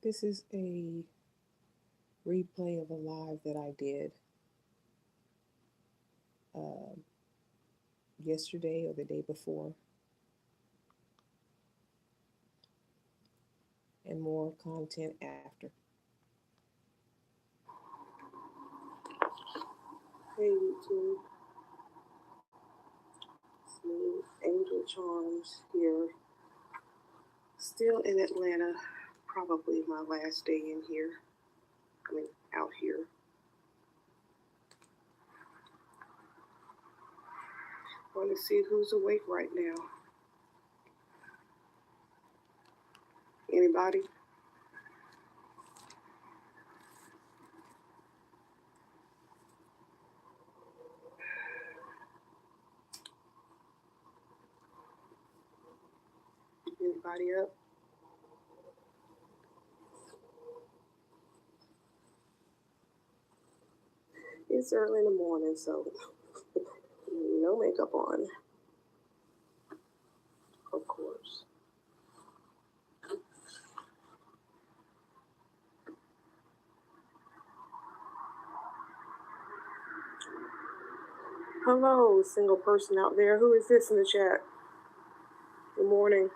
This is a replay of a live that I did uh, yesterday or the day before, and more content after. Hey YouTube, it's me, Angel Charms here, still in Atlanta, probably my last day in here, out here. Want to see who's awake right now. Anybody? Anybody up? It's early in the morning, so no makeup on, of course. Hello, single person out there. Who is this in the chat? Good morning.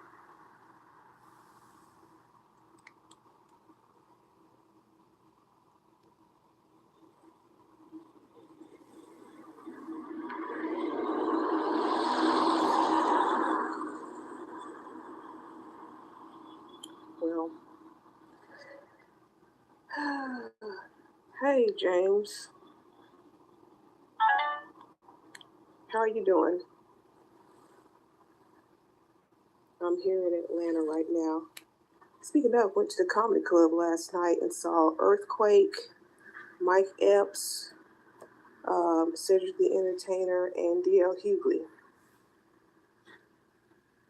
Well, hey James, how are you doing? I'm here in Atlanta right now. Speaking of, went to the comedy club last night and saw Earthquake, Mike Epps, Cedric the Entertainer, and DL Hughley.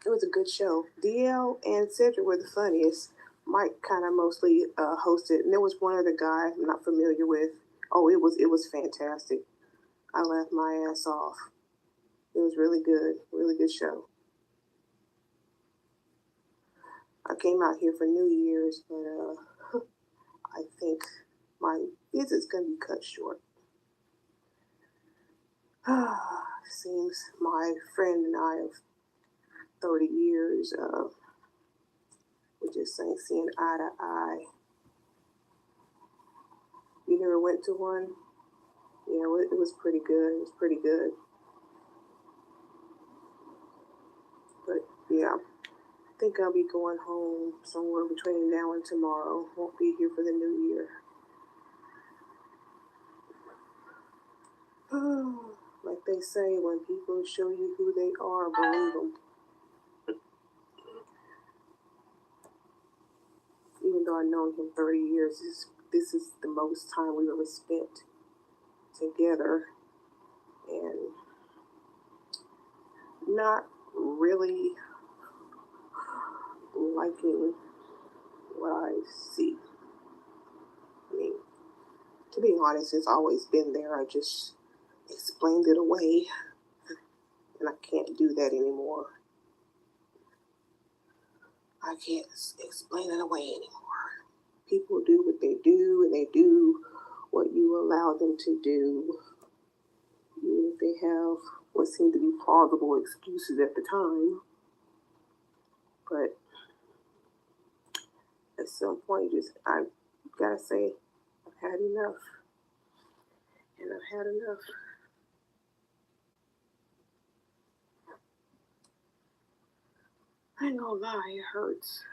It was a good show. DL and Cedric were the funniest. Mike kind of mostly hosted, and there was one other guy I'm not familiar with. Oh, it was fantastic. I laughed my ass off. It was really good show. I came out here for New Year's, but I think my visit's gonna be cut short. Seems my friend and I of 30 years, we just ain't seeing eye to eye. You never went to one? Yeah, it was pretty good. It was pretty good. But yeah, I think I'll be going home somewhere between now and tomorrow. Won't be here for the new year. Like they say, when people show you who they are, believe them. Even though I've known him 30 years, this is the most time we've ever spent together. And not really liking what I see. I mean, to be honest, it's always been there. I just explained it away, and I can't do that anymore. I can't explain it away anymore. People do what they do, and they do what you allow them to do, even if they have what seem to be plausible excuses at the time. But at some point, I gotta say, I've had enough, and I've had enough. I ain't gonna lie, it hurts.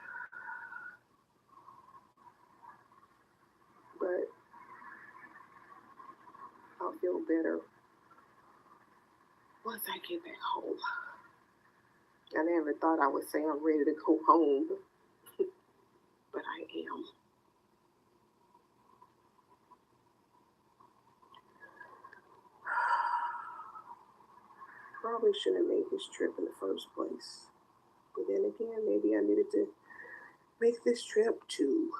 But I'll feel better once I get back home. I never thought I would say I'm ready to go home, but I am. Probably shouldn't have made this trip in the first place. But then again, maybe I needed to make this trip to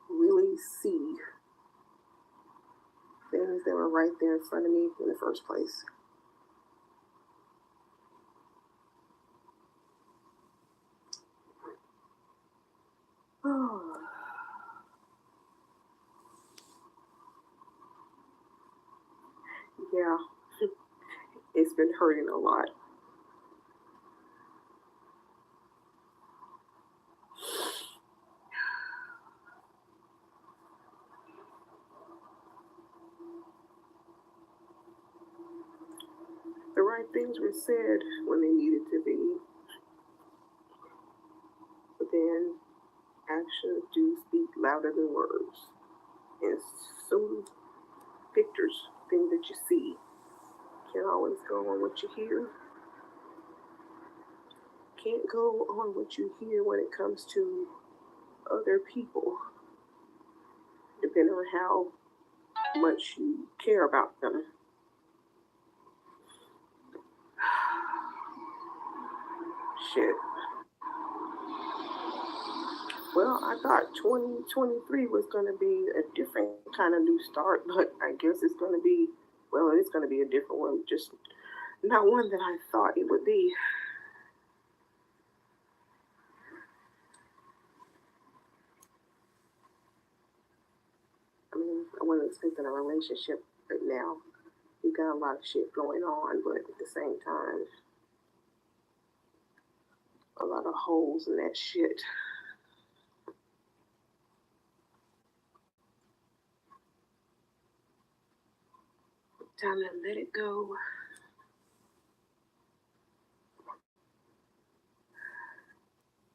really see things that were right there in front of me in the first place. Yeah, it's been hurting a lot. The right things were said when they needed to be, but then actions do speak louder than words. And some pictures, things that you see, can't always go on what you hear. Can't go on what you hear when it comes to other people, depending on how much you care about them. Shit. Well, I thought 2023 was going to be a different kind of new start, but I guess it's going to be, well, it's going to be a different one, just not one that I thought it would be. I mean, I wasn't expecting a relationship right now. You got a lot of shit going on, but at the same time, a lot of holes in that shit. Time to let it go.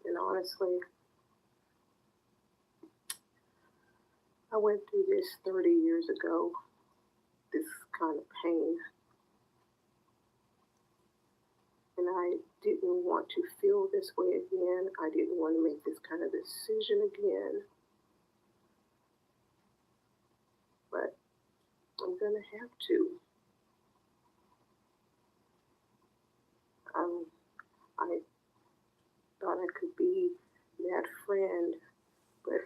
And honestly, I went through this 30 years ago, this kind of pain. And I didn't want to feel this way again. I didn't want to make this kind of decision again. But I'm going to have to. I thought I could be that friend, but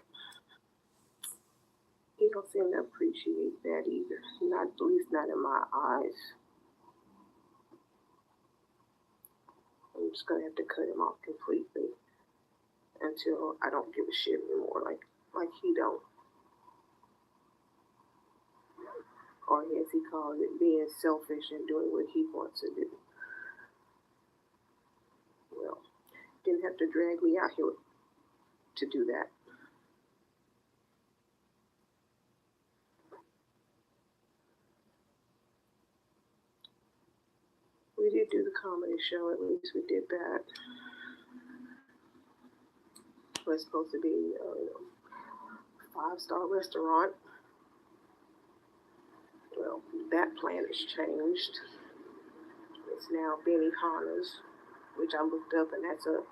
he don't seem to appreciate that either. Not at least not in my eyes. I'm just gonna have to cut him off completely until I don't give a shit anymore, like he don't. Or as he calls it, being selfish and doing what he wants to do. Well, didn't have to drag me out here to do that. We did do the comedy show, at least we did that. It was supposed to be a 5-star restaurant. Well, that plan has changed. It's now Benihana's, which I looked up, and that's a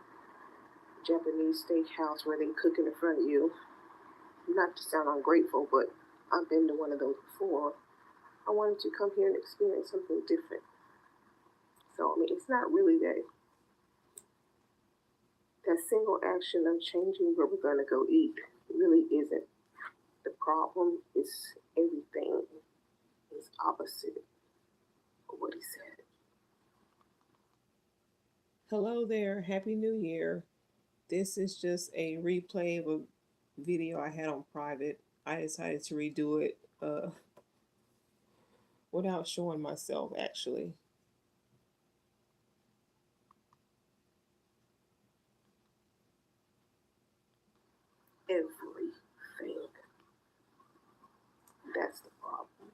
Japanese steakhouse where they cook in front of you. Not to sound ungrateful, but I've been to one of those before. I wanted to come here and experience something different. So, I mean, it's not really that single action of changing where we're going to go eat. It really isn't. The problem is everything is opposite of what he said. Hello there. Happy New Year. This is just a replay of a video I had on private. I decided to redo it without showing myself, actually. Everything. That's the problem.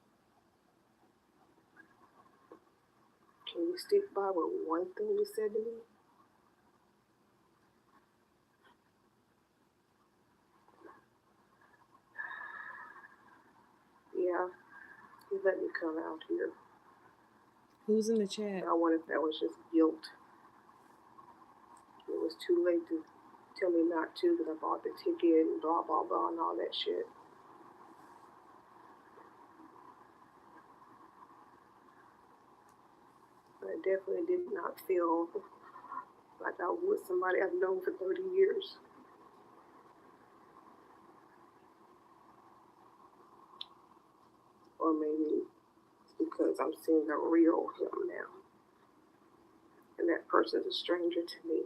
Can you stick by with one thing you said to me? Yeah, he let me come out here. Who's in the chat? I wonder if that was just guilt. It was too late to tell me not to because I bought the ticket and blah, blah, blah, and all that shit. But I definitely did not feel like I was somebody I've known for 30 years. Or maybe it's because I'm seeing a real him now. And that person's a stranger to me.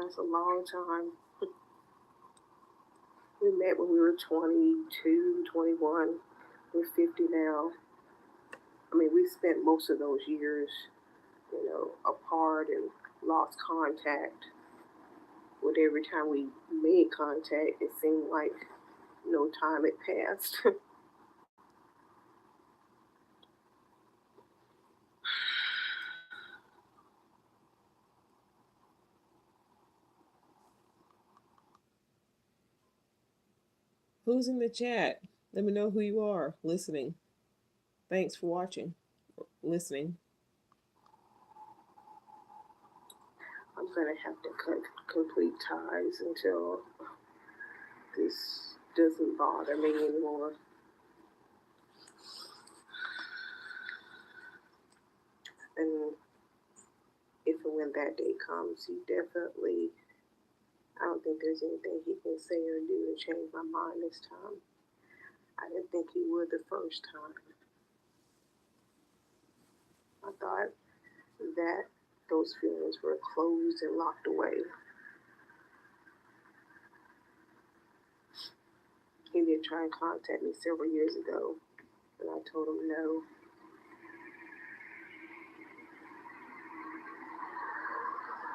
It's a long time. We met when we were 22, 21. We're 50 now. I mean, we spent most of those years, apart and lost contact. But every time we made contact, it seemed like no time had passed. Who's in the chat? Let me know who you are listening. Thanks for watching, listening. I'm gonna have to cut complete ties until this doesn't bother me anymore. And if and when that day comes, he definitely, I don't think there's anything he can say or do to change my mind this time. I didn't think he would the first time. I thought that those feelings were closed and locked away. He did try and contact me several years ago, and I told him no.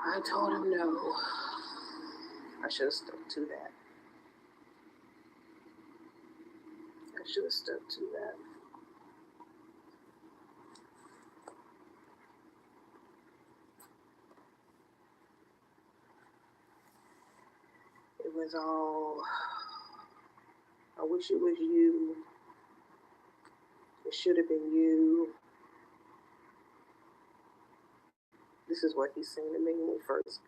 I told him no. I should have stuck to that. I should have stuck to that. It was all, I wish it was you. It should have been you. This is what he's saying to me when we first.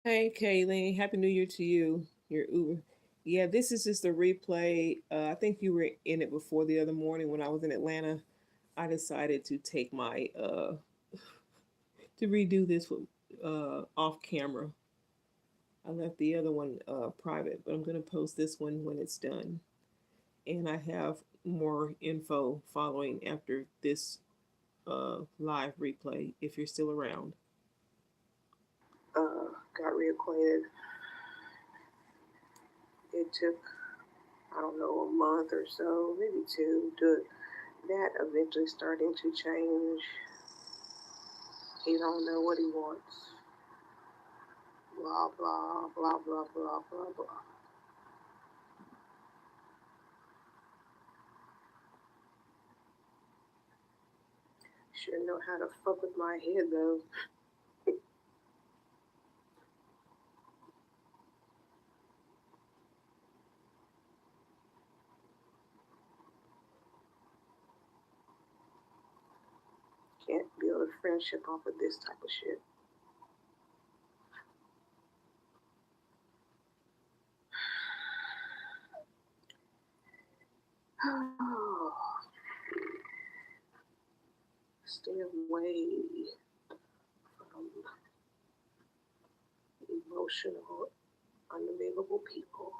Hey, Kayleen. Happy New Year to you. Your Uber. Yeah, this is just a replay. I think you were in it before the other morning when I was in Atlanta. I decided to take my to redo this with, off camera. I left the other one private, but I'm gonna post this one when it's done. And I have more info following after this live replay if you're still around. Got reacquainted. It took, I don't know, a month or so, maybe two, to that eventually starting to change. He don't know what he wants. Blah, blah, blah, blah, blah, blah, blah. Sure know how to fuck with my head, though. Can't build a friendship off of this type of shit. Stay away from emotional, unavailable people.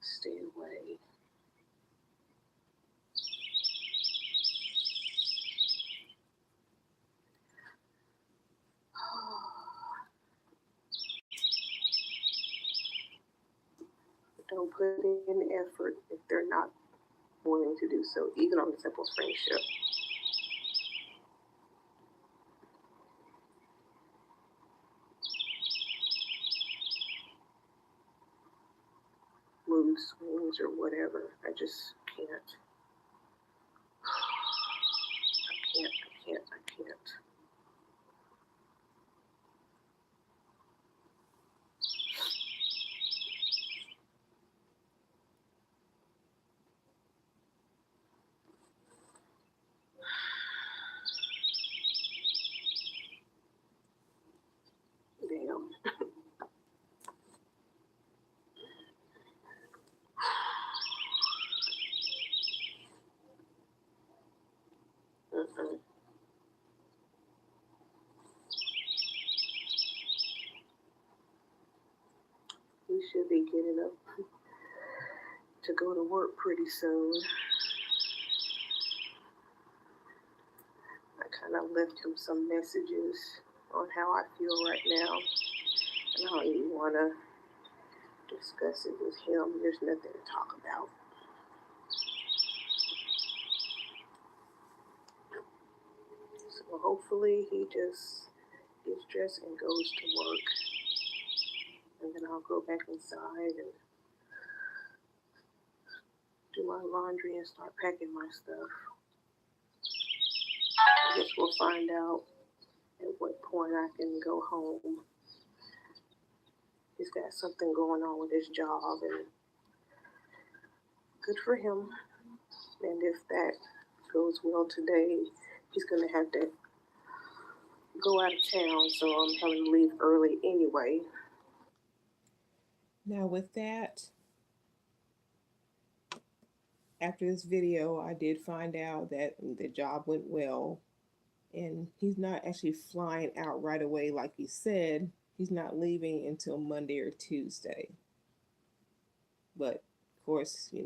Stay away. Don't put in effort if they're not willing to do so, even on the simplest friendship. Mood swings or whatever. I just can't. I can't. Damn. Mm-mm. You should be getting up. to go to work pretty soon. I kind of left him some messages on how I feel right now, and I don't even want to discuss it with him. There's nothing to talk about. So hopefully he just gets dressed and goes to work, and then I'll go back inside and do my laundry and start packing my stuff. I guess we'll find out at what point I can go home. He's got something going on with his job, and good for him. And if that goes well today, he's going to have to go out of town, so I'm having to leave early anyway. Now, with that, after this video, I did find out that the job went well, and he's not actually flying out right away like he said. He's not leaving until Monday or Tuesday. But of course, he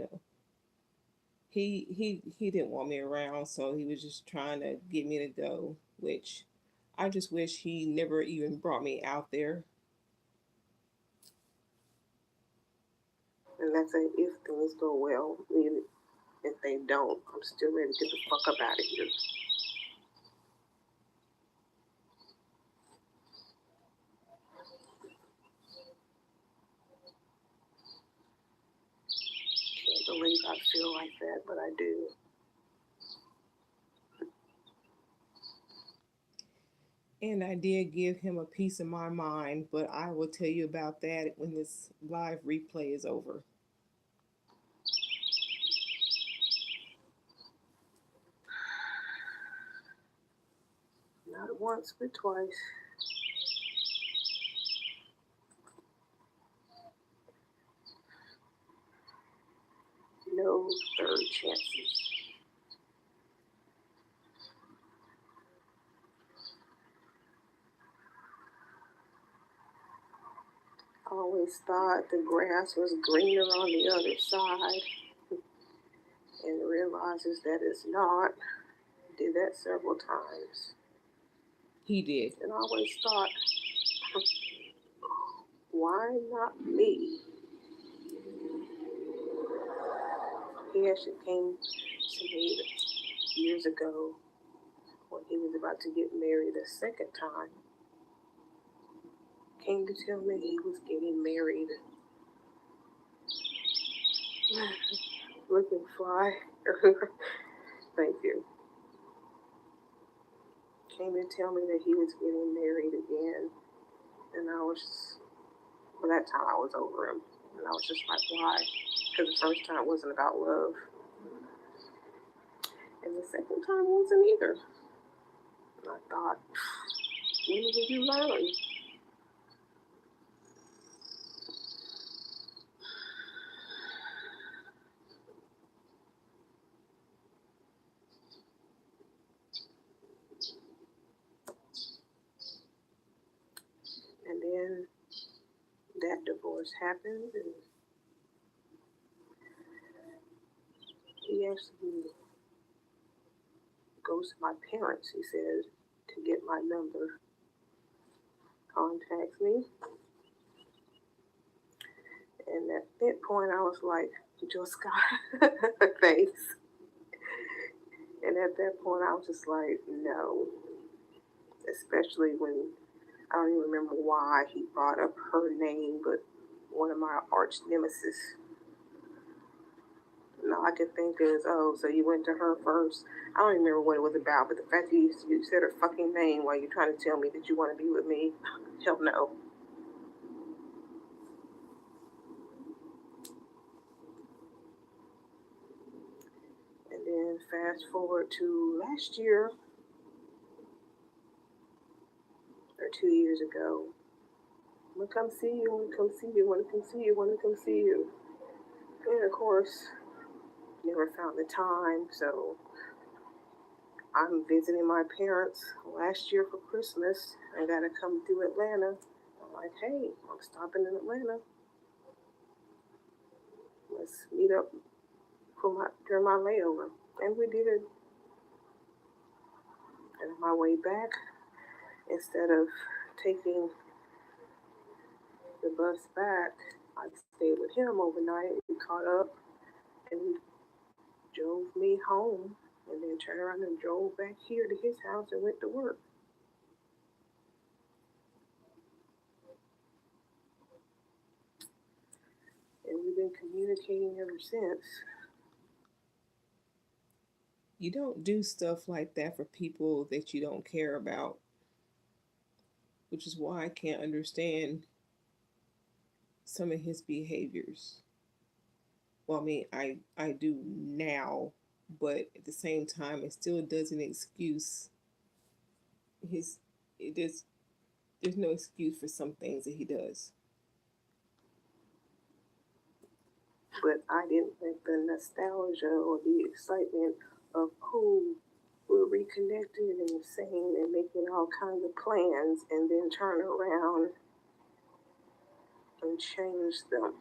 didn't want me around, so he was just trying to get me to go, which I just wish he never even brought me out there. And that's a if things go well. Even if they don't, I'm still ready to get the fuck up out of here. Can't believe I feel like that, but I do. And I did give him a piece of my mind, but I will tell you about that when this live replay is over. Not once, but twice. No third chances. I always thought the grass was greener on the other side, and realizes that it's not. Did that several times. He did. And I always thought, why not me? He actually came to me years ago when he was about to get married a second time. Came to tell me he was getting married. Looking fly. Thank you. Came to tell me that he was getting married again. And I was, well, that time I was over him. And I was just like, why? Because the first time wasn't about love. And the second time wasn't either. And I thought, when will you learn? And then that divorce happened, and he actually goes to my parents, he said, to get my number. Contacts me. And at that point, I was like, Joe Scott, thanks. And at that point, I was just like, no. Especially when I don't even remember why he brought up her name, but one of my arch nemesis. And all I could think is, oh, so you went to her first. I don't even remember what it was about, but the fact that you said her fucking name while you're trying to tell me that you want to be with me, hell no. And then fast forward to last year, or 2 years ago. I'm gonna come see you, I wanna come see you, I wanna come see you, I wanna come see you. And of course, never found the time, so I'm visiting my parents last year for Christmas. I gotta come through Atlanta. I'm like, hey, I'm stopping in Atlanta. Let's meet up for during my layover. And we did it. And on my way back, instead of taking the bus back, I stayed with him overnight. We caught up and he drove me home and then turned around and drove back here to his house and went to work. And we've been communicating ever since. You don't do stuff like that for people that you don't care about, which is why I can't understand some of his behaviors. Well, I mean, I do now, but at the same time, it still doesn't excuse his. It is there's no excuse for some things that he does. But I didn't let the nostalgia or the excitement of who we're reconnected and saying and making all kinds of plans and then turn around and change them.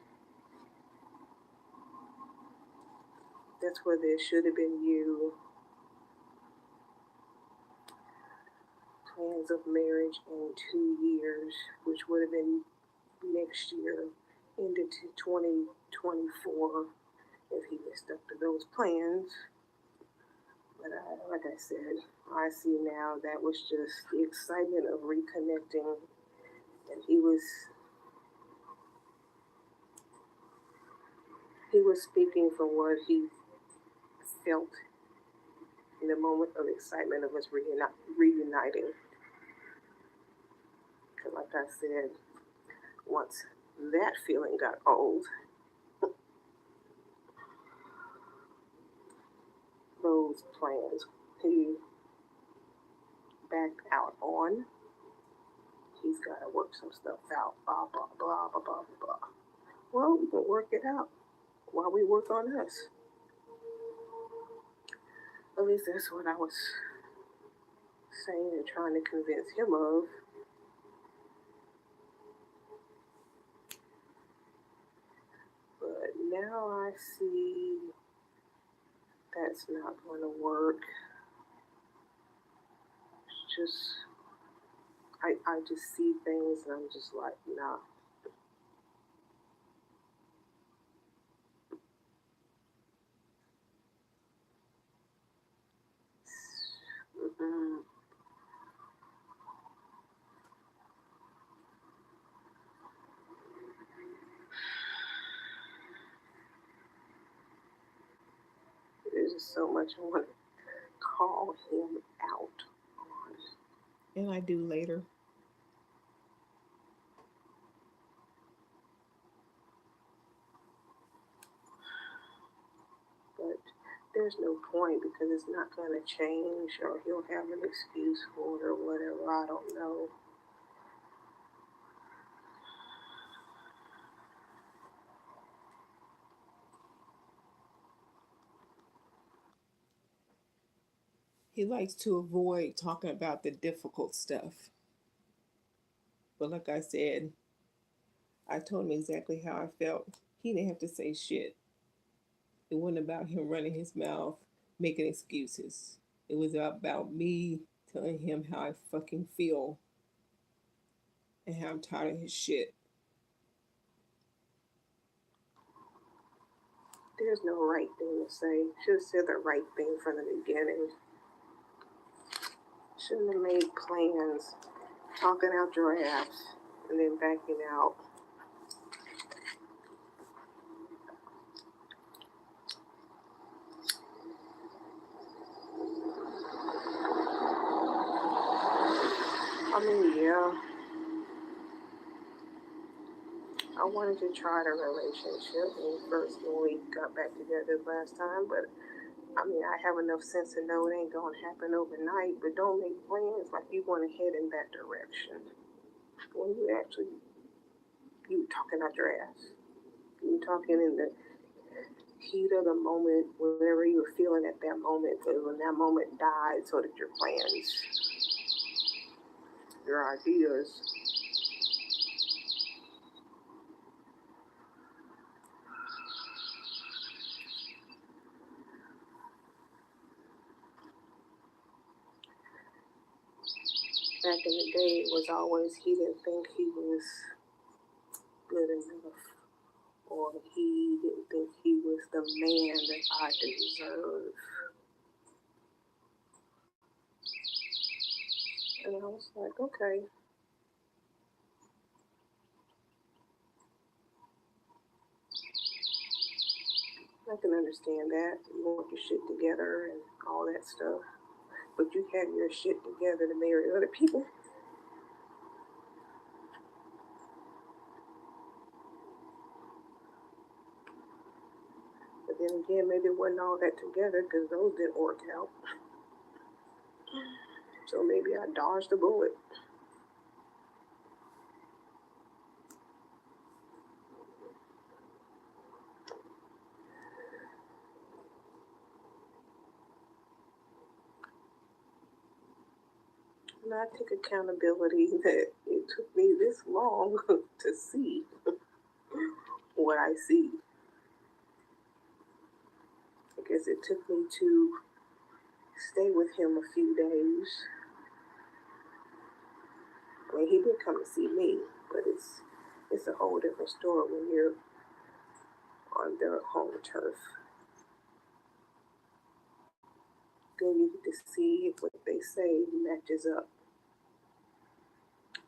That's where there should have been you plans of marriage in 2 years, which would have been next year into 2024 if he had stuck to those plans. But like I said, I see now that was just the excitement of reconnecting, and he was speaking from what he felt in the moment of excitement of us reuniting. Because like I said, once that feeling got old, those plans he backed out on. He's got to work some stuff out. Blah blah blah blah blah blah. Well, we can work it out while we work on us. At least that's what I was saying and trying to convince him of. But now I see that's not going to work. It's just, I just see things and I'm just like, nah. Mm-mm. There's just so much I want to call him out on. And I do later. But there's no point because it's not going to change or he'll have an excuse for it or whatever. I don't know. He likes to avoid talking about the difficult stuff. But like I said, I told him exactly how I felt. He didn't have to say shit. It wasn't about him running his mouth, making excuses. It was about me telling him how I fucking feel and how I'm tired of his shit. There's no right thing to say. Should have said the right thing from the beginning. Shouldn't have made plans, talking out your ass, and then backing out. I mean, yeah, I wanted to try the relationship when we got back together last time, but I mean, I have enough sense to know it ain't gonna happen overnight. But don't make plans like you want to head in that direction when you talking out your ass. You talking in the heat of the moment, whatever you were feeling at that moment. But when that moment died, so that your plans, your ideas, back in the day, it was always he didn't think he was good enough, or he didn't think he was the man that I deserve. And I was like, okay, I can understand that. You want your shit together and all that stuff. But you have your shit together to marry other people. But then again, maybe it wasn't all that together because those didn't work out. So maybe I dodged the bullet. And I take accountability that it took me this long to see what I see. I guess it took me to stay with him a few days. I mean, he did come to see me, but it's a whole different story when you're on their home turf. Then you get to see if what they say matches up.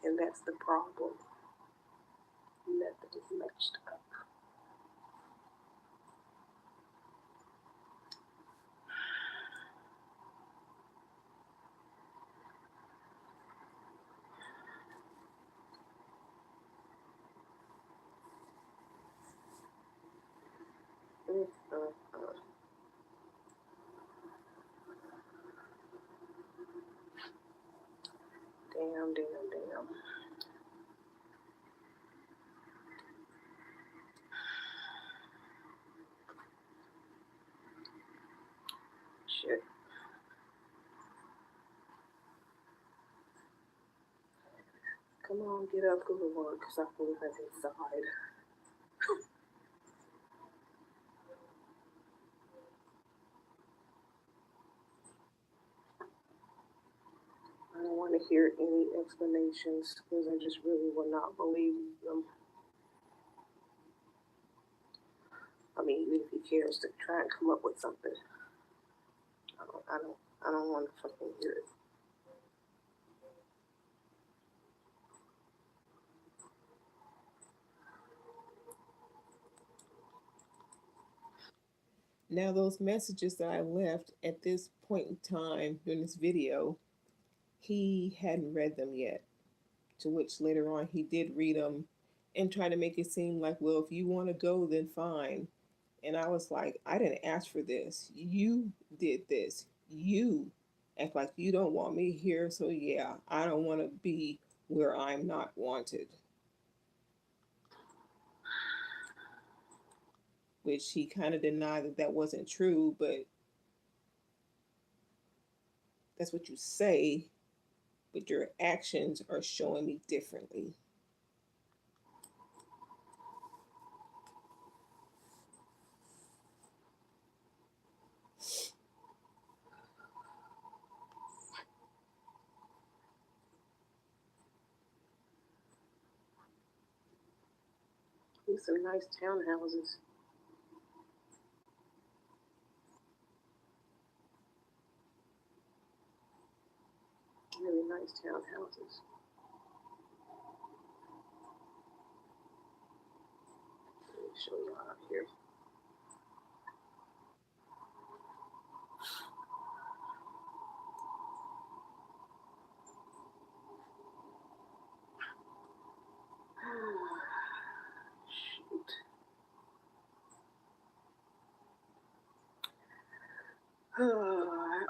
And that's the problem. Nothing is matched up. Uh. Damn. Shit. Come on, get up, go to work, because I feel like inside. I don't want to hear any explanations because I just really will not believe them. I mean, even if he cares to try and come up with something, I don't want to fucking hear it. Now, those messages that I left at this point in time during this video, he hadn't read them yet. To which later on he did read them and try to make it seem like, well, if you want to go, then fine. And I was like, I didn't ask for this. You did this. You act like you don't want me here. So, yeah, I don't want to be where I'm not wanted. Which he kind of denied that that wasn't true, but that's what you say. But your actions are showing me differently. These some nice townhouses. Really nice townhouses. Let me show you out here. Shoot.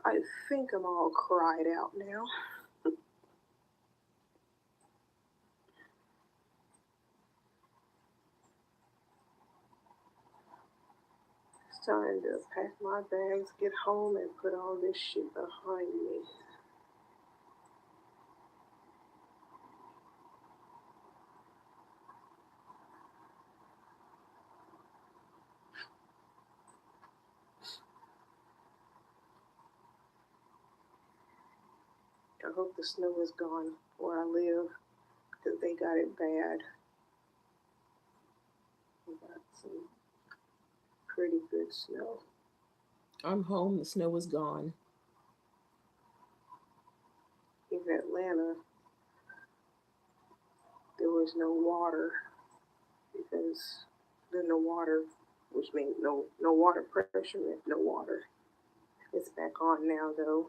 I think I'm all cried out now. It's time to pack my bags, get home, and put all this shit behind me. hope the snow is gone where I live because they got it bad. We got some pretty good snow. I'm home. The snow is gone. In Atlanta, there was no water because then the water, which means no water pressure meant no water. It's back on now though.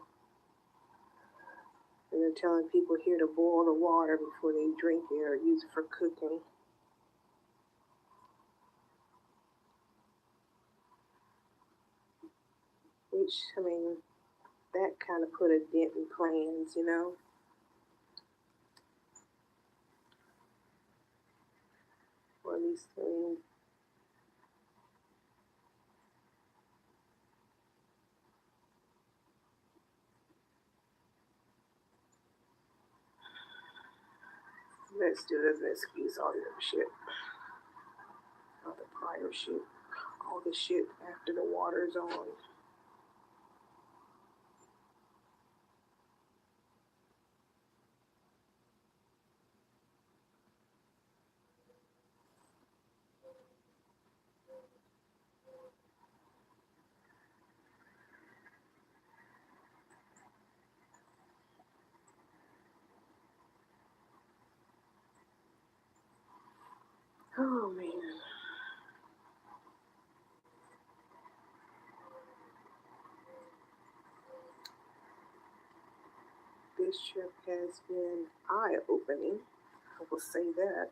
And they're telling people here to boil the water before they drink it or use it for cooking. Which, I mean, that kind of put a dent in plans, you know? Or at least, I mean, that still doesn't excuse all the other shit. All the prior shit. All the shit after the water's on. Oh man. This trip has been eye-opening. I will say that.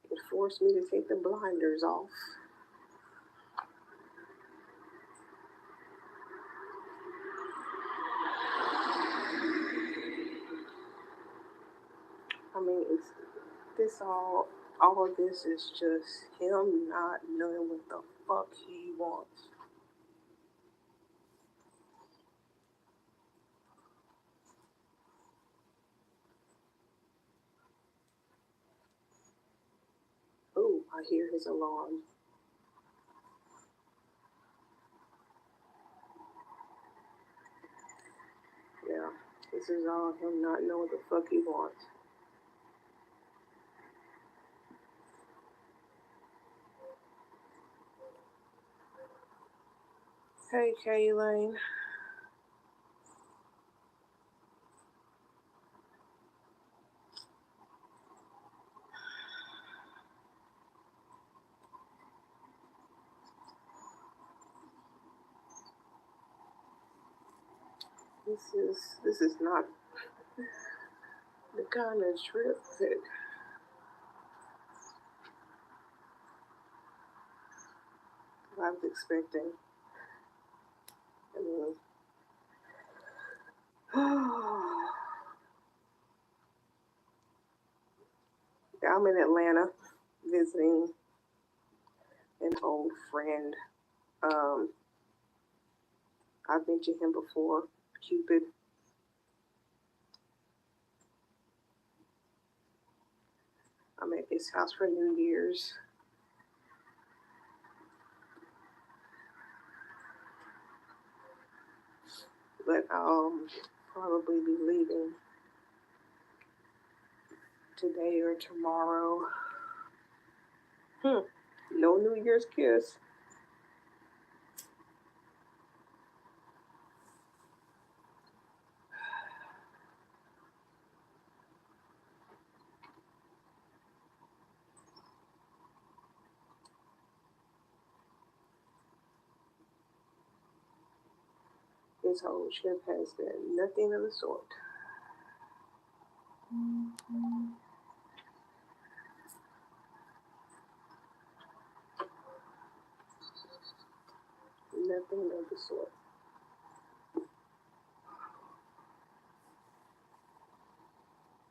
It forced me to take the blinders off. I mean, it's this all of this is just him not knowing what the fuck he wants. Oh, I hear his alarm. Yeah, this is all him not knowing what the fuck he wants. Hey, Kaylin. This is not the kind of trip that I was expecting. I mean, I'm in Atlanta visiting an old friend. Um, I've mentioned him before, Cupid. I'm at his house for New Year's. But I'll probably be leaving today or tomorrow. No New Year's kiss. This whole trip has been nothing of the sort. Nothing of the sort.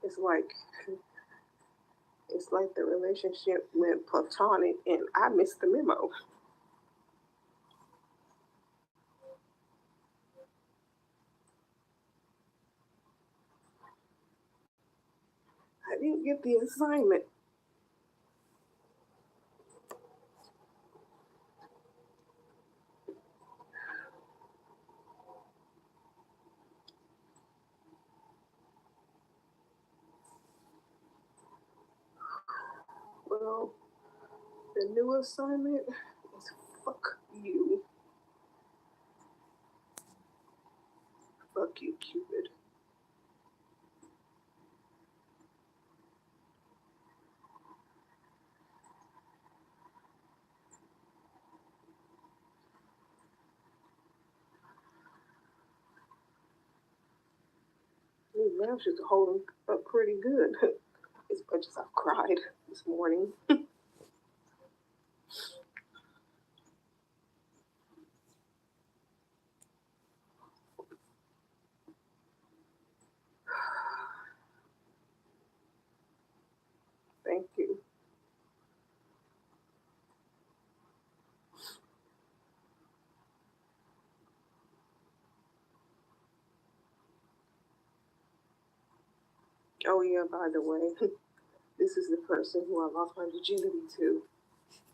It's like it's like the relationship went platonic and I missed the memo. I didn't get the assignment. Well, the new assignment is fuck you. Fuck you, Cupid. These lashes are holding up pretty good. As much as I've cried this morning. Thank you. Oh yeah, by the way, this is the person who I lost my virginity to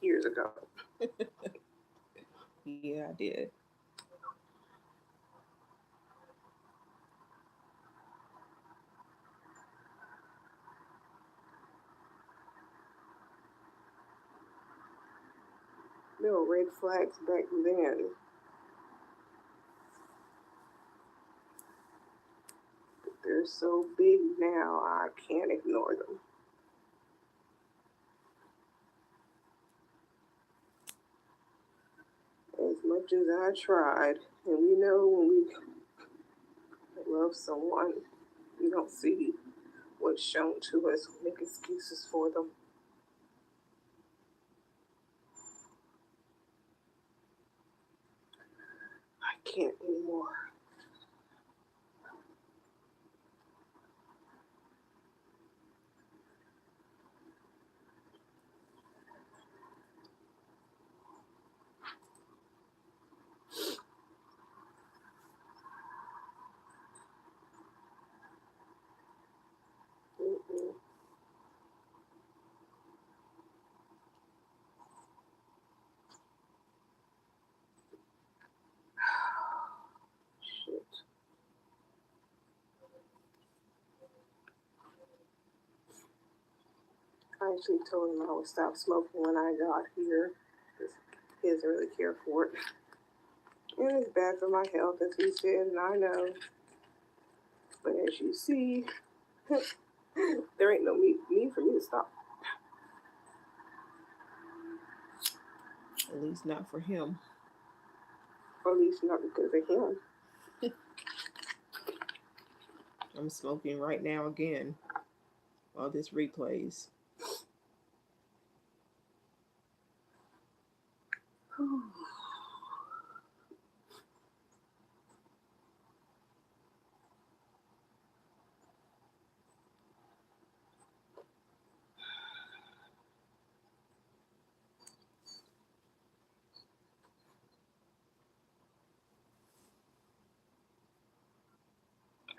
years ago. Yeah, I did. There were red flags back then. But they're so big now, I can't ignore them. As much as I tried, and we know when we love someone, we don't see what's shown to us, we make excuses for them. I can't anymore. Mm-mm. Shit. I actually told him I would stop smoking when I got here. He doesn't really care for it. And it's bad for my health, as he said, and I know. But as you see, there ain't no need for me to stop. At least not for him. Or at least not because of him. I'm smoking right now again while this replays.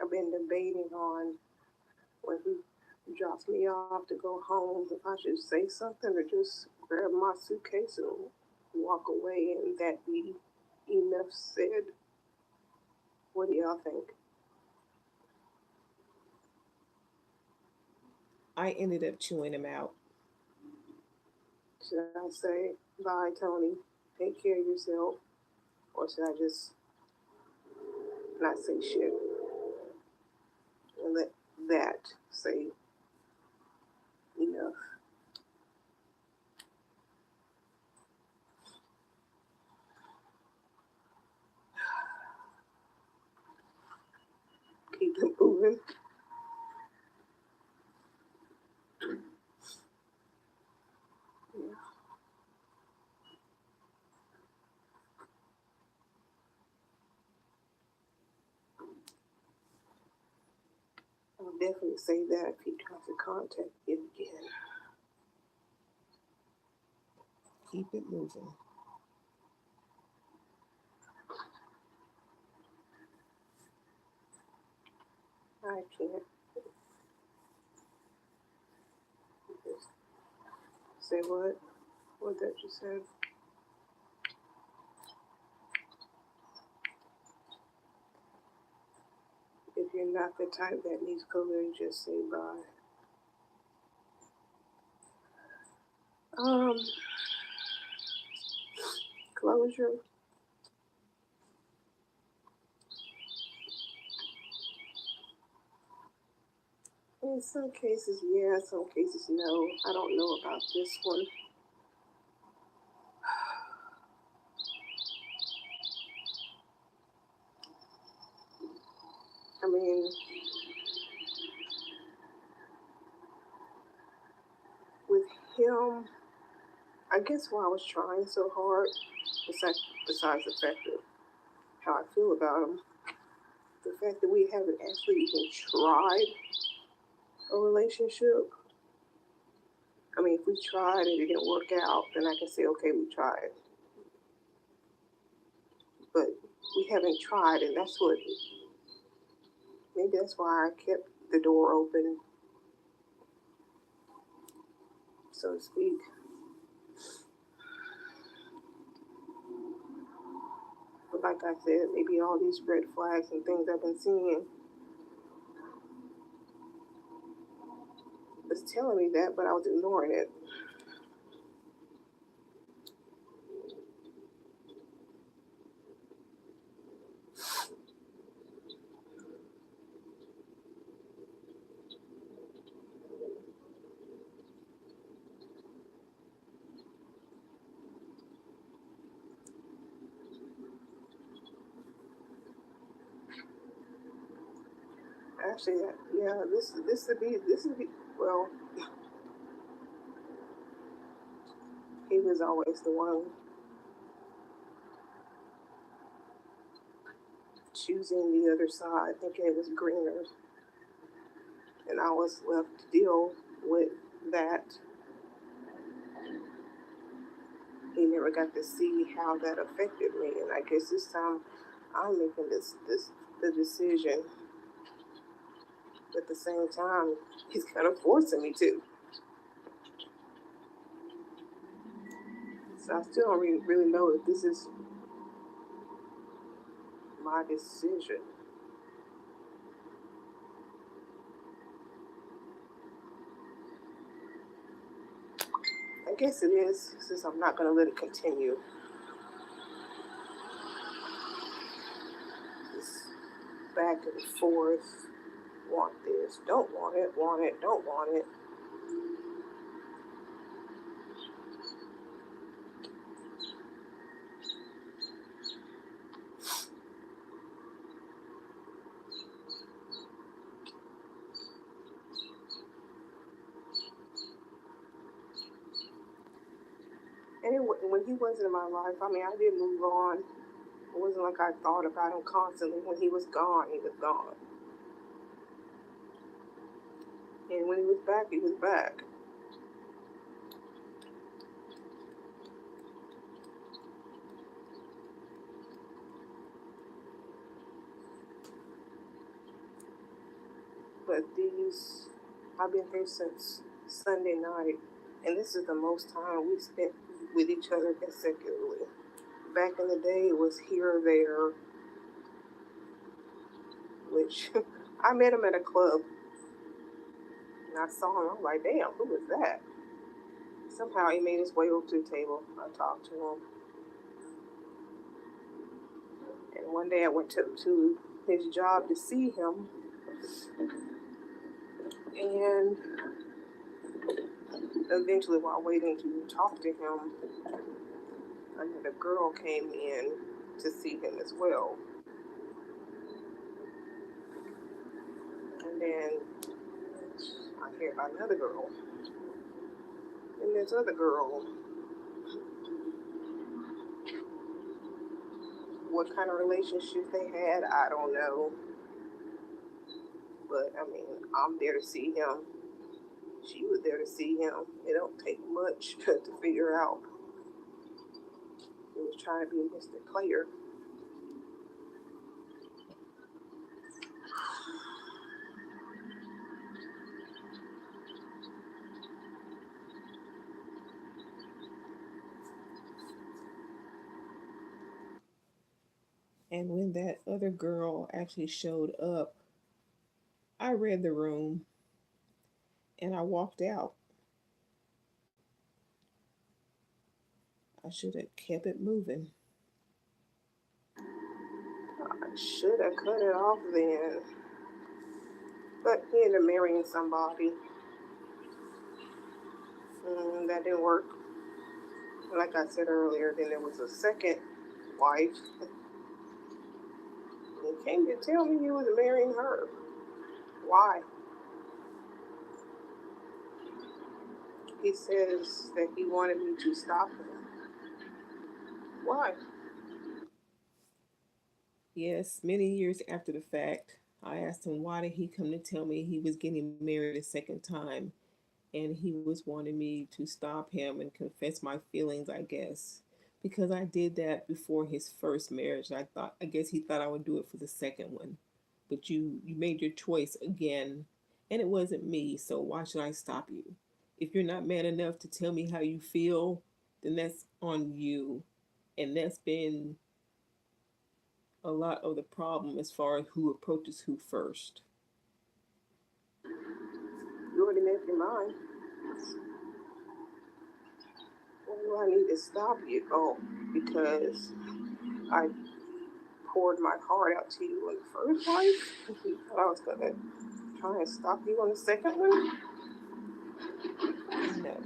I've been debating on when he drops me off to go home if I should say something or just grab my suitcase and walk away and that be enough said. What do y'all think? I ended up chewing him out. Should I say, bye, Tony, take care of yourself? Or should I just not say shit and let that say enough? Keep it moving. Yeah, I'll definitely say that if he tries to contact me again. Keep it moving. I can't. Say what? What that you said? If you're not the type that needs closure, just say bye. Um, Closure. In some cases, yeah. Some cases, no. I don't know about this one. I mean, with him, I guess why I was trying so hard, besides the fact of how I feel about him, the fact that we haven't actually even tried a relationship. I mean, if we tried and it didn't work out, then I can say, okay, we tried. But we haven't tried, and maybe that's why I kept the door open, so to speak. But like I said, maybe all these red flags and things I've been seeing was telling me that, but I was ignoring it. Actually, yeah, this would be well. He was always the one choosing the other side, thinking it was greener, and I was left to deal with that. He never got to see how that affected me, and I guess this time I'm making this the decision. But at the same time, he's kind of forcing me to. So I still don't really know if this is my decision. I guess it is, since I'm not going to let it continue. This back and forth. Want this, don't want it, don't want it. And when he wasn't in my life, I mean, I did move on. It wasn't like I thought about him constantly. When he was gone, he was gone. And when he was back, he was back. But I've been here since Sunday night, and this is the most time we spent with each other consecutively. Back in the day, it was here or there, which I met him at a club, and I saw him. I'm like, damn, who was that? Somehow he made his way over to the table. I talked to him, and one day I went to his job to see him, and eventually, while waiting to talk to him, another girl came in to see him as well. And then I hear about another girl. And this other girl, what kind of relationship they had, I don't know. But I mean, I'm there to see him. She was there to see him. It don't take much to figure out. He was trying to be Mr. Player. And when that other girl actually showed up, I read the room and I walked out. I should have kept it moving. I should have cut it off then. But he ended up marrying somebody. That didn't work. Like I said earlier, then there was a second wife. He came to tell me he was marrying her. Why? He says that he wanted me to stop him. Why? Yes, many years after the fact, I asked him why did he come to tell me he was getting married a second time, and he was wanting me to stop him and confess my feelings, I guess. Because I did that before his first marriage. I guess he thought I would do it for the second one. But you made your choice again, and it wasn't me, so why should I stop you? If you're not man enough to tell me how you feel, then that's on you. And that's been a lot of the problem as far as who approaches who first. You already made your mind. Why do I need to stop you? Oh, because I poured my heart out to you in the first place. You thought I was gonna try and stop you on the second one? No.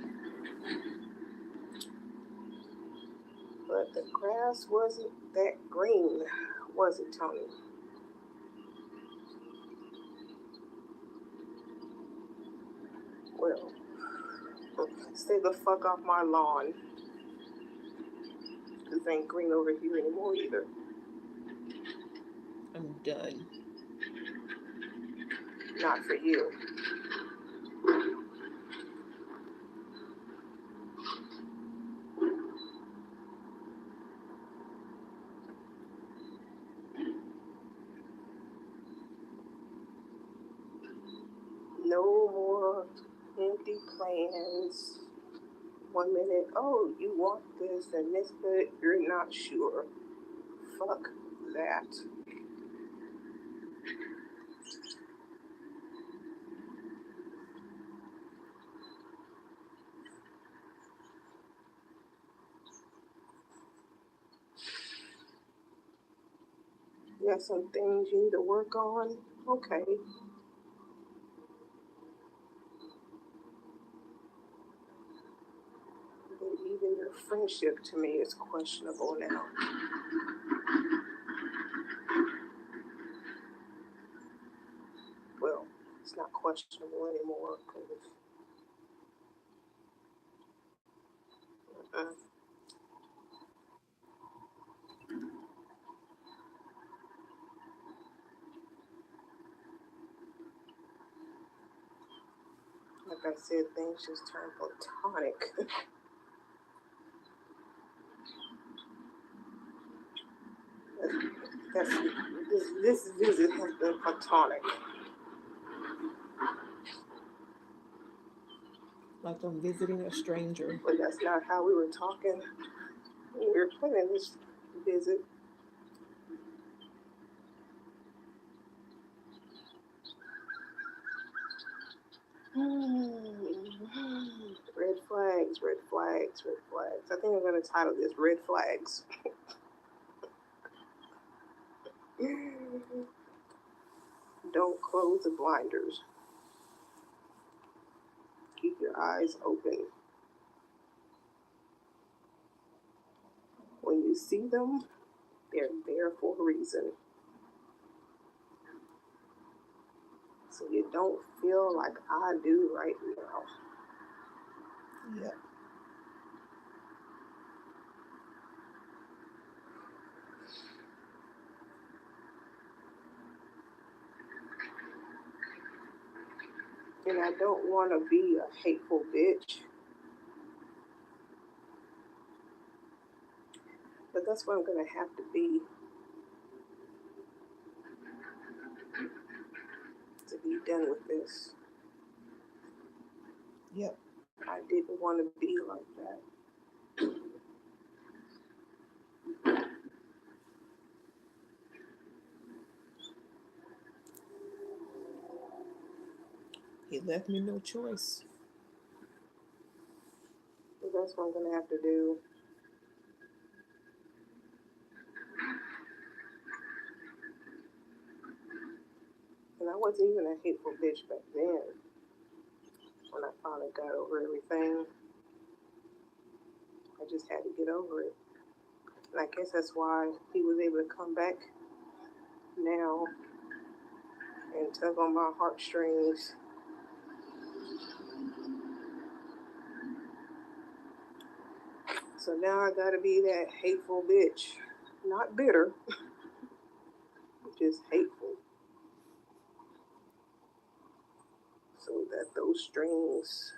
But the grass wasn't that green, was it, Tony? Well, stay the fuck off my lawn. Cause it ain't green over here anymore either. I'm done. Not for you. No more empty plans. 1 minute, oh, you want this, and this, but you're not sure. Fuck that. You got some things you need to work on? Okay. But even your friendship to me is questionable now. Well, it's not questionable anymore because, like I said, things just turn platonic. That's, this visit has been platonic. Like I'm visiting a stranger. But that's not how we were talking when we were planning this visit. Red flags, red flags, red flags. I think I'm going to title this Red Flags. Don't close the blinders. Keep your eyes open. When you see them, they're there for a reason. So you don't feel like I do right now. Yep. And I don't want to be a hateful bitch. But that's what I'm going to have to be to be done with this. Yep. I didn't want to be like that. He left me no choice. But that's what I'm going to have to do. I wasn't even a hateful bitch back then. When I finally got over everything, I just had to get over it. And I guess that's why he was able to come back now and tug on my heartstrings. So now I gotta be that hateful bitch. Not bitter, just hateful. So that those strings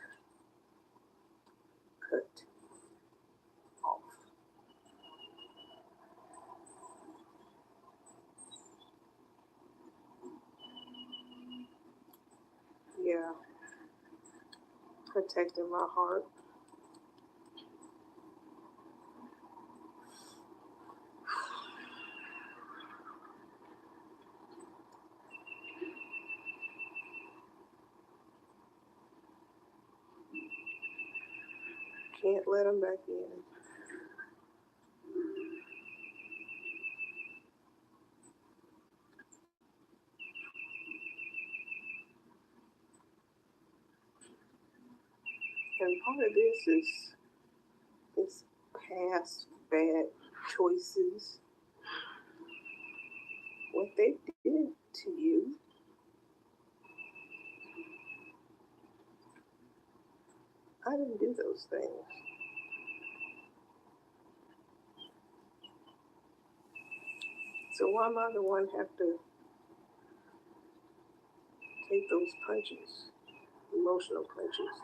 cut off. Yeah, protecting my heart. Can't let them back in. And part of this is past bad choices. What they did to you, I didn't do those things. So why am I the one have to take those punches, emotional punches?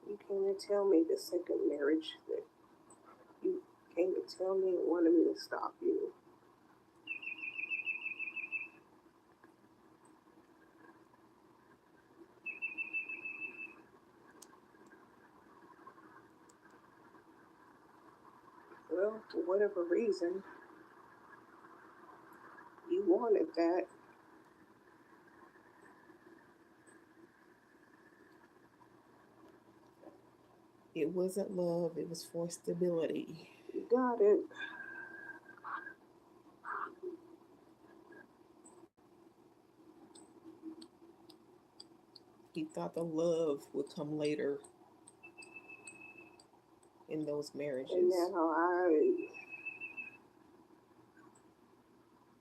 You came to tell me the second marriage that you came to tell me and wanted me to stop you. Well, for whatever reason, you wanted that. It wasn't love, it was for stability. You got it. He thought the love would come later in those And marriages. now I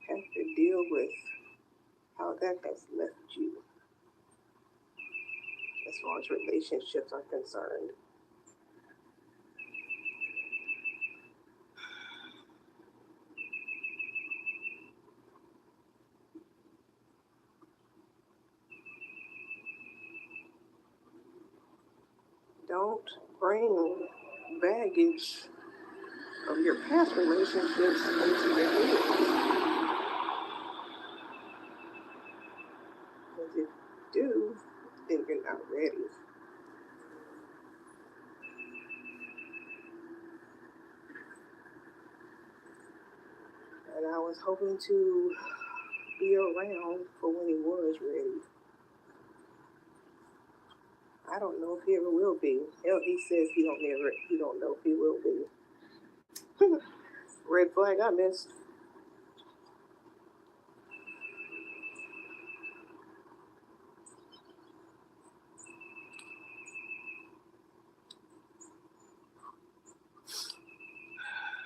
have to deal with how that has left you as far as relationships are concerned. Don't bring baggage of your past relationships into your head. Because if you do, then you're not ready. And I was hoping to be around for when he was ready. I don't know if he ever will be. Hell, he says he don't know if he will be. Red flag I missed.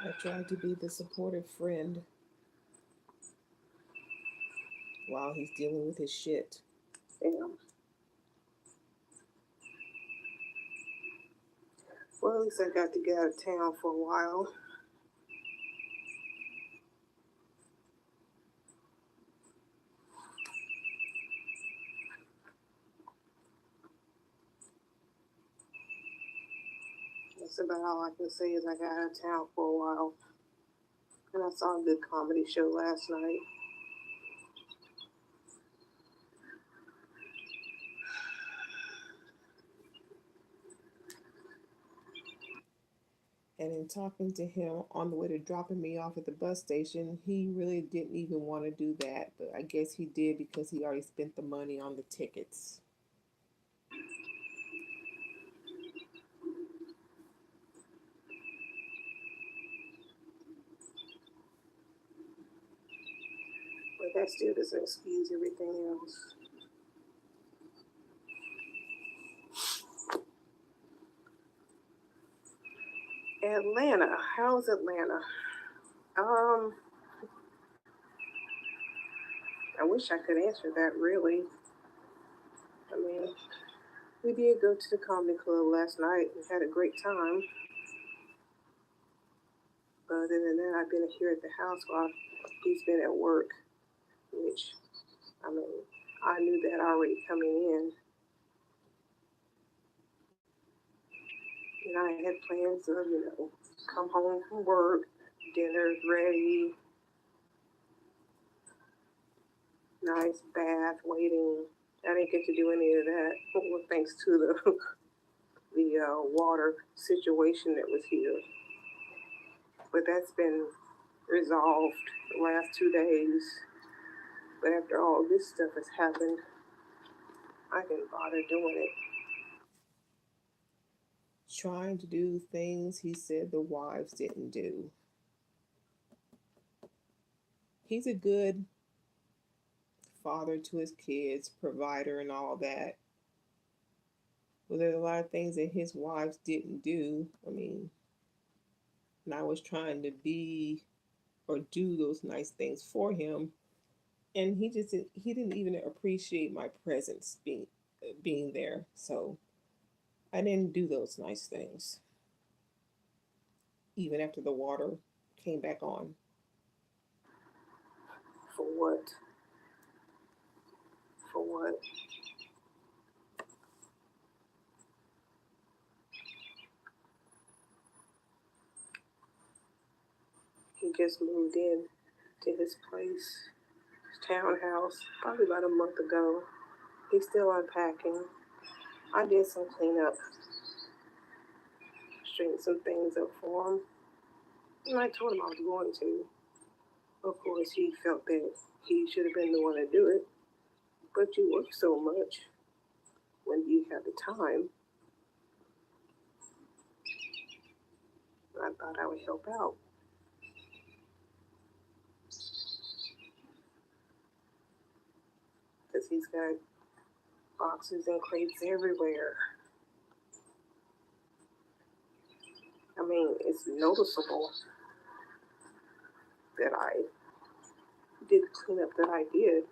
I tried to be the supportive friend while he's dealing with his shit. Damn. Well, at least I got to get out of town for a while. That's about all I can say is I got out of town for a while. And I saw a good comedy show last night. And in talking to him on the way to dropping me off at the bus station, he really didn't even want to do that. But I guess he did because he already spent the money on the tickets. But that still doesn't excuse everything else. Atlanta. How's Atlanta? Um, I wish I could answer that really. I mean, we did go to the comedy club last night and had a great time. But other than that, I've been here at the house while he's been at work, which, I mean, I knew that already coming in. And I had plans of, come home from work, dinner's ready, nice bath waiting. I didn't get to do any of that, well, thanks to the water situation that was here. But that's been resolved the last 2 days. But after all this stuff has happened, I didn't bother doing it. Trying to do things he said the wives didn't do. He's a good father to his kids, provider, and all that. But there's a lot of things that his wives didn't do. I mean, and I was trying to be or do those nice things for him, and he didn't even appreciate my presence being there. So I didn't do those nice things, even after the water came back on. For what? For what? He just moved in to his place, his townhouse, probably about a month ago. He's still unpacking. I did some cleanup, straightened some things up for him. And I told him I was going to. Of course, he felt that he should have been the one to do it. But you work so much when you have the time. I thought I would help out. Because he's got boxes and crates everywhere. I mean, it's noticeable that I did the cleanup that I did.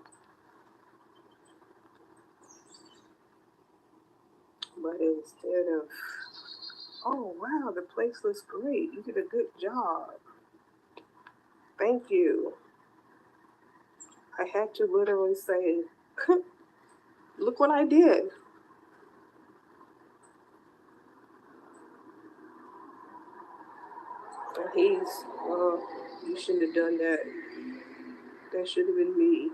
But instead of, oh wow, the place looks great, you did a good job, thank you, I had to literally say, look what I did. And he's, well, you shouldn't have done that. That should have been me.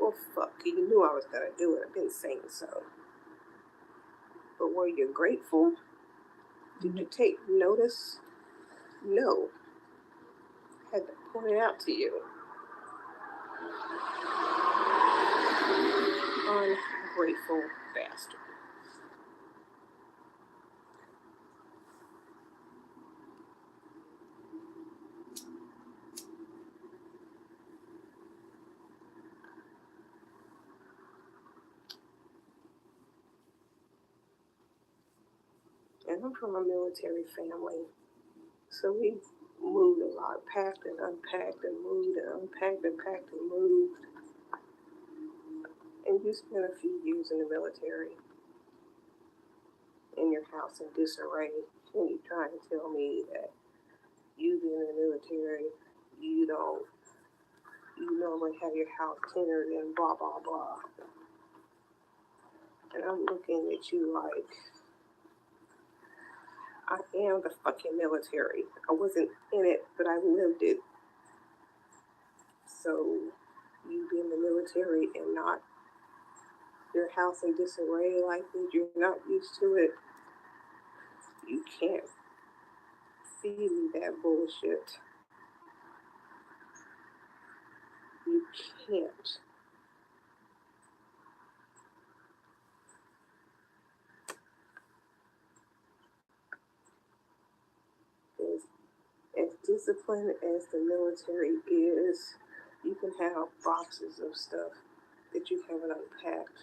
Well, fuck, you knew I was gonna do it. I've been saying so. But were you grateful? Did you take notice? No. I had to point it out to you. Ungrateful bastard. And I'm from a military family. So we moved a lot, packed and unpacked and moved and unpacked and packed and moved. And you spent a few years in the military, in your house in disarray, and you trying to tell me that you being in the military, you don't, you normally have your house cleaner and blah blah blah. And I'm looking at you like, I am the fucking military. I wasn't in it, but I lived it. So you be in the military and not your house in disarray like this, you're not used to it. You can't feed me that bullshit. You can't. As disciplined as the military is, You can have boxes of stuff that you haven't unpacked,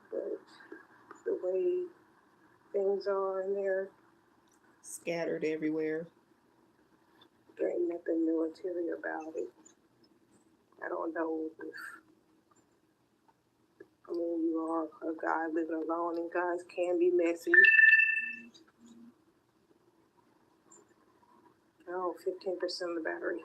but the way things are in there, Scattered everywhere. there ain't nothing military about it. I don't know if, I mean, you are a guy living alone, and guys can be messy. Oh, 15% of the battery.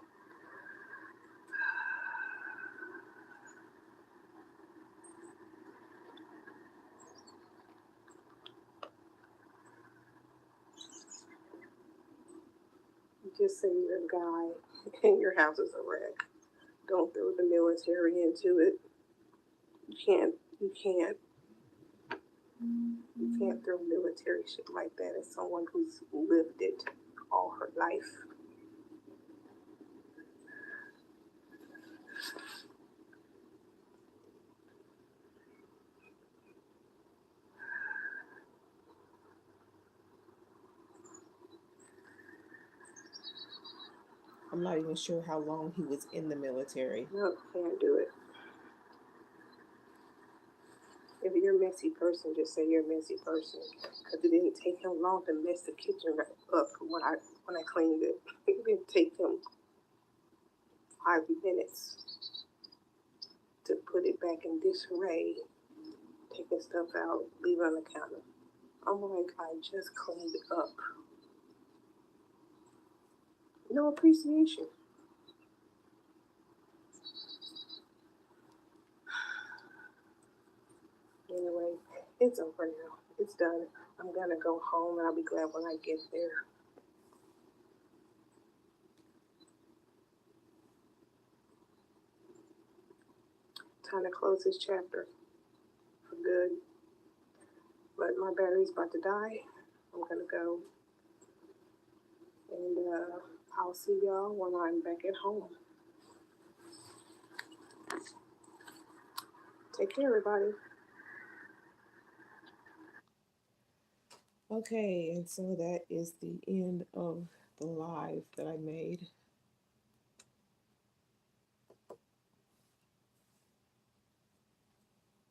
Just say you're a guy and your house is a wreck. Don't throw the military into it. You can't, you can't, you can't throw military shit like that as someone who's lived it all her life. I'm not even sure how long he was in the military. No, can't do it. If you're a messy person, just say you're a messy person. Because it didn't take him long to mess the kitchen up when I cleaned it. It didn't take him 5 minutes to put it back in disarray, taking stuff out, leave it on the counter. I'm like, I just cleaned it up. No appreciation. Anyway, it's over now. It's done. I'm gonna go home and I'll be glad when I get there. Time to close this chapter for good. But my battery's about to die. I'm gonna go and I'll see y'all when I'm back at home. Take care, everybody. Okay, and so that is the end of the live that I made.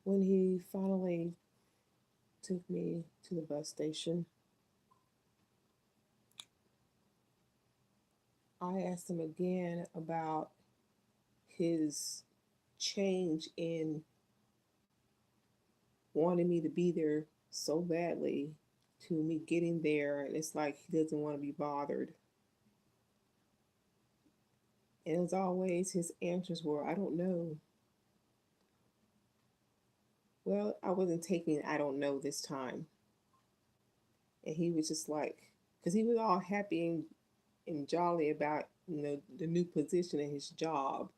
When he finally took me to the bus station, I asked him again about his change in wanting me to be there so badly to me getting there, and it's like he doesn't want to be bothered. And as always, his answers were, I don't know. Well, I wasn't taking I don't know this time. And he was just like, because he was all happy and jolly about, the new position in his job.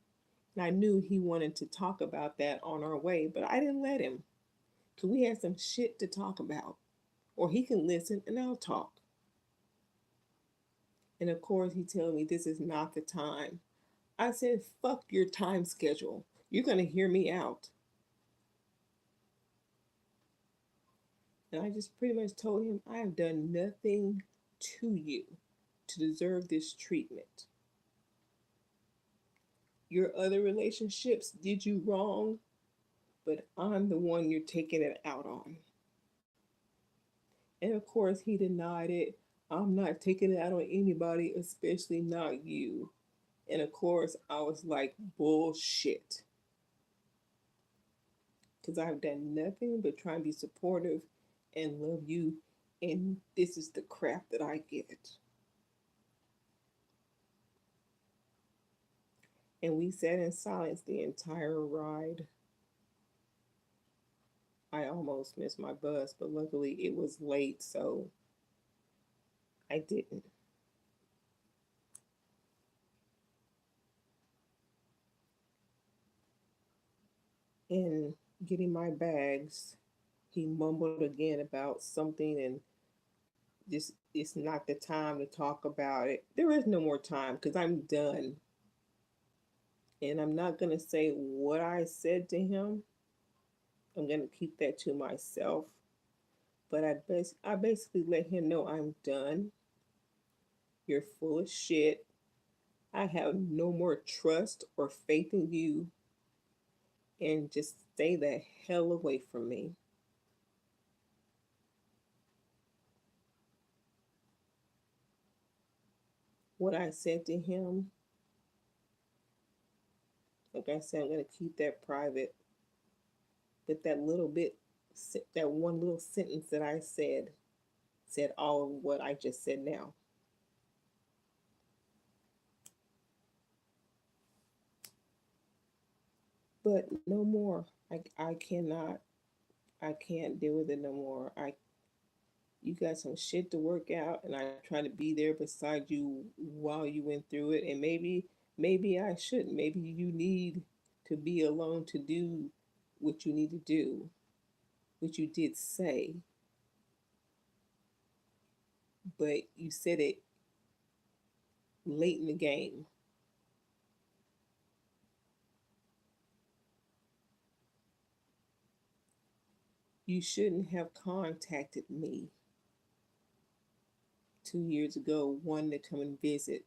And I knew he wanted to talk about that on our way, but I didn't let him. Because we had some shit to talk about. Or he can listen and I'll talk. And of course, he told me this is not the time. I said, fuck your time schedule. You're going to hear me out. And I just pretty much told him, I have done nothing to you to deserve this treatment. Your other relationships did you wrong, but I'm the one you're taking it out on. And of course, he denied it. I'm not taking it out on anybody, especially not you. And of course, I was like, bullshit. Because I've done nothing but try and be supportive and love you. And this is the crap that I get. And we sat in silence the entire ride. I almost missed my bus, but luckily it was late, so I didn't. In getting my bags, he mumbled again about something and just it's not the time to talk about it. There is no more time because I'm done. And I'm not going to say what I said to him. I'm going to keep that to myself. But I basically let him know I'm done. You're full of shit. I have no more trust or faith in you, and just stay the hell away from me. What I said to him, like I said, I'm going to keep that private. But that little bit, that one little sentence that I said all of what I just said now. But no more. I cannot. I can't deal with it no more. You got some shit to work out, and I try to be there beside you while you went through it. And maybe I shouldn't. Maybe you need to be alone to do what you need to do, which you did say, but you said it late in the game. You shouldn't have contacted me 2 years ago wanting to come and visit,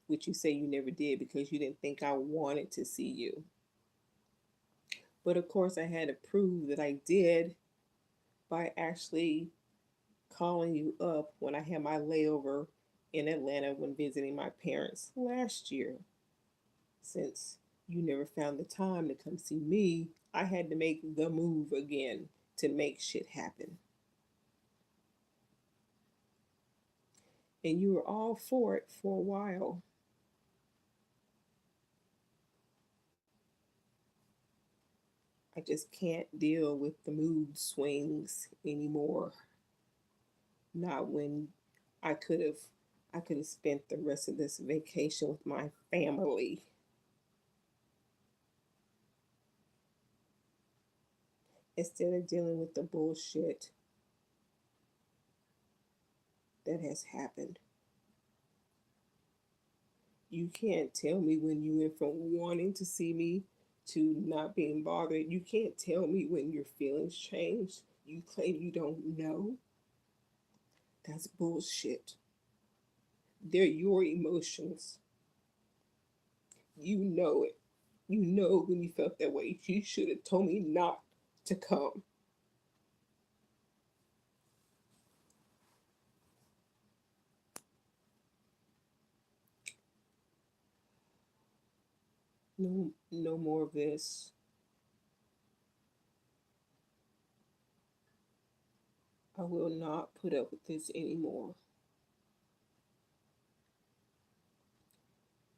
which you say you never did because you didn't think I wanted to see you. But of course, I had to prove that I did by actually calling you up when I had my layover in Atlanta when visiting my parents last year. Since you never found the time to come see me, I had to make the move again to make shit happen. And you were all for it for a while. I just can't deal with the mood swings anymore. Not when I could have I could have spent the rest of this vacation with my family instead of dealing with the bullshit that has happened. You can't tell me when you went from wanting to see me to not being bothered. You can't tell me when your feelings changed. You claim you don't know. That's bullshit. They're your emotions. You know it. You know when you felt that way. You should have told me not to come. No, no more of this. I will not put up with this anymore.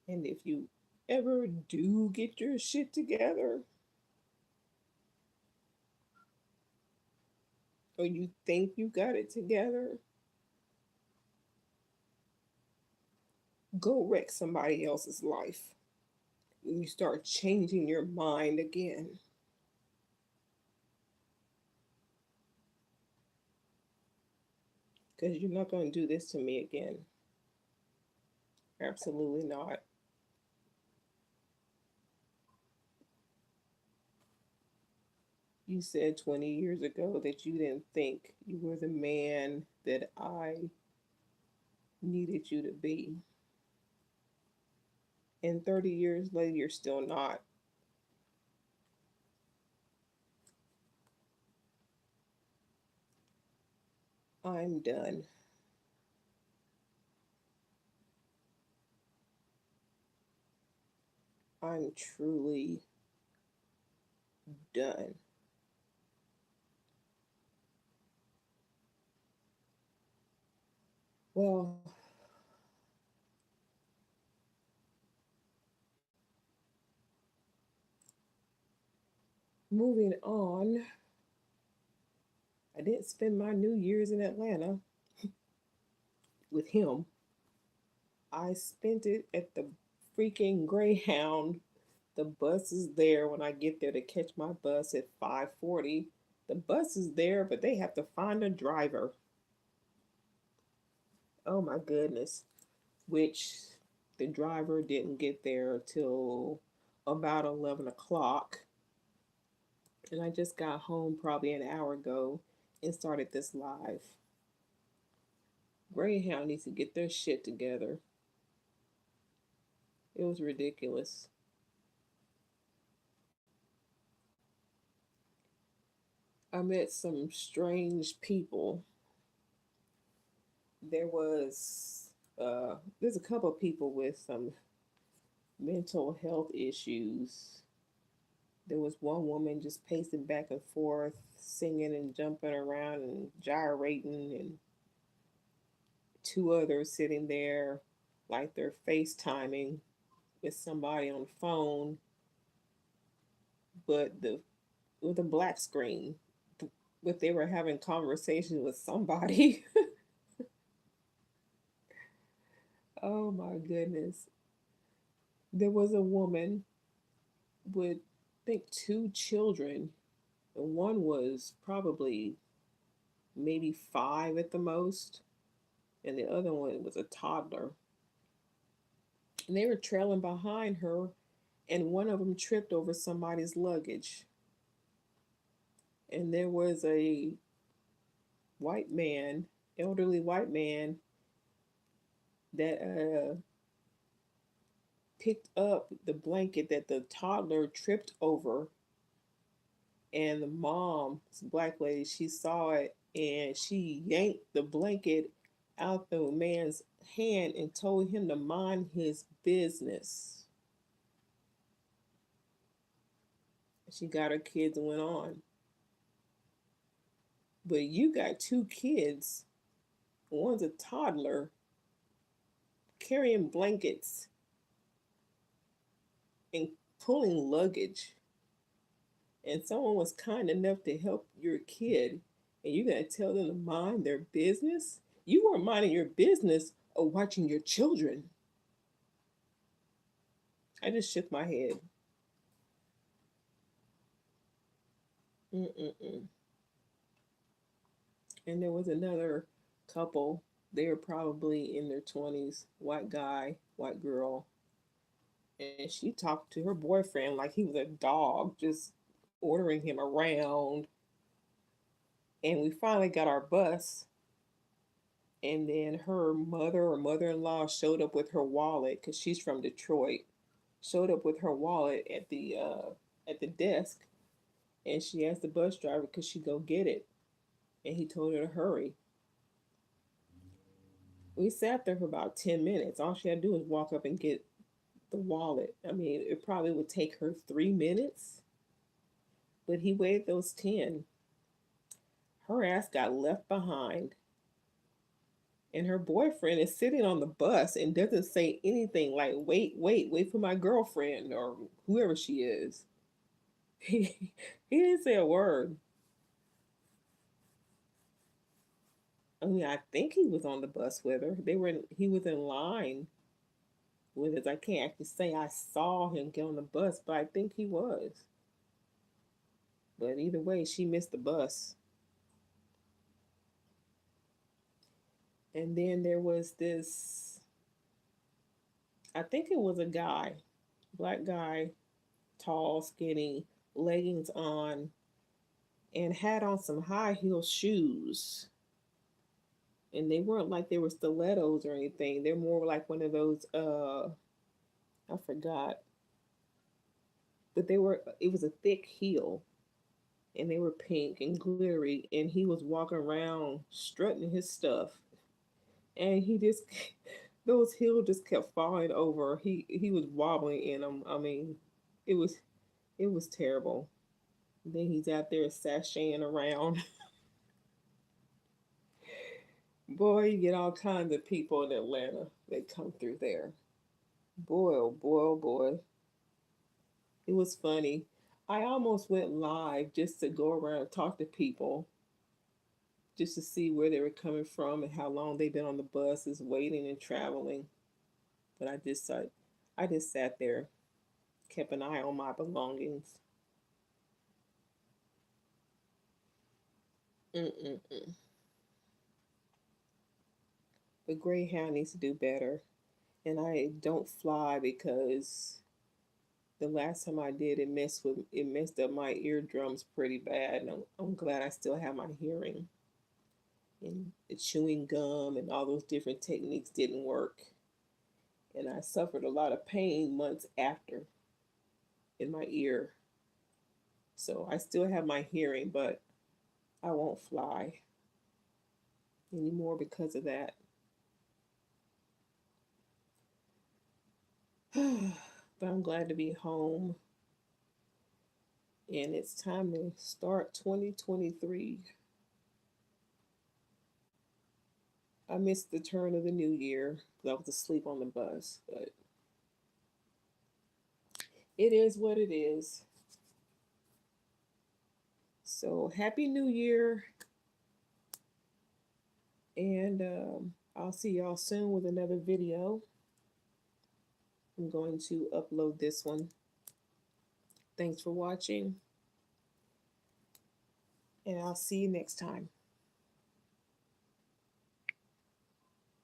And if you ever do get your shit together, or you think you got it together, go wreck somebody else's life. When you start changing your mind again, because you're not going to do this to me again. Absolutely not. You said 20 years ago that you didn't think you were the man that I needed you to be. And 30 years later, you're still not. I'm done. I'm truly done. Well, moving on, I didn't spend my New Year's in Atlanta with him. I spent it at the freaking Greyhound. The bus is there when I get there to catch my bus at 5:40. The bus is there, but they have to find a driver. Oh my goodness. Which the driver didn't get there till about 11 o'clock. And I just got home probably an hour ago and started this live. Greyhound needs to get their shit together. It was ridiculous. I met some strange people. There's a couple of people with some mental health issues. There was one woman just pacing back and forth, singing and jumping around and gyrating, and two others sitting there like they're FaceTiming with somebody on the phone, but the with a black screen. But they were having conversations with somebody. Oh my goodness. There was a woman with, I think, two children, and one was probably maybe five at the most, and the other one was a toddler. And they were trailing behind her, and one of them tripped over somebody's luggage. And there was a white man, elderly white man, that picked up the blanket that the toddler tripped over, and the mom, this black lady, she saw it and she yanked the blanket out the man's hand and told him to mind his business. She got her kids and went on. But you got two kids, one's a toddler, carrying blankets and pulling luggage, and someone was kind enough to help your kid, and you're going to tell them to mind their business? You weren't minding your business or watching your children. I just shook my head. Mm-mm-mm. And there was another couple. They were probably in their 20s, white guy, white girl. And she talked to her boyfriend like he was a dog, just ordering him around. And we finally got our bus. And then her mother or mother in law showed up with her wallet because she's from Detroit. Showed up with her wallet at the desk, and she asked the bus driver could she go get it, and he told her to hurry. We sat there for about 10 minutes. All she had to do was walk up and get the wallet. I mean, it probably would take her 3 minutes, but he waited those 10. Her ass got left behind, and her boyfriend is sitting on the bus and doesn't say anything like, wait, wait, wait for my girlfriend or whoever she is. He didn't say a word. I mean, I think he was on the bus with her. He was in line with us. I can't actually say I saw him get on the bus, but I think he was. But either way, she missed the bus. And then there was this, I think it was a guy, black guy, tall, skinny, leggings on, and had on some high heel shoes. And they weren't like they were stilettos or anything. They're more like one of those I forgot. But it was a thick heel, and they were pink and glittery, and he was walking around strutting his stuff, and he just those heels just kept falling over. He was wobbling in them. I mean, it was it was terrible. Then he's out there sashaying around. Boy, you get all kinds of people in Atlanta that come through there. Boy, oh boy, oh boy. It was funny. I almost went live just to go around and talk to people, just to see where they were coming from and how long they've been on the buses waiting and traveling. But I just sat there, kept an eye on my belongings. Mm-mm-mm. But Greyhound needs to do better. And I don't fly because the last time I did, it messed up my eardrums pretty bad. And I'm glad I still have my hearing. And the chewing gum and all those different techniques didn't work. And I suffered a lot of pain months after in my ear. So I still have my hearing, but I won't fly anymore because of that. But I'm glad to be home. And it's time to start 2023. I missed the turn of the new year because I was asleep on the bus, but it is what it is. So happy new year, and I'll see y'all soon with another video. I'm going to upload this one. Thanks for watching, and I'll see you next time.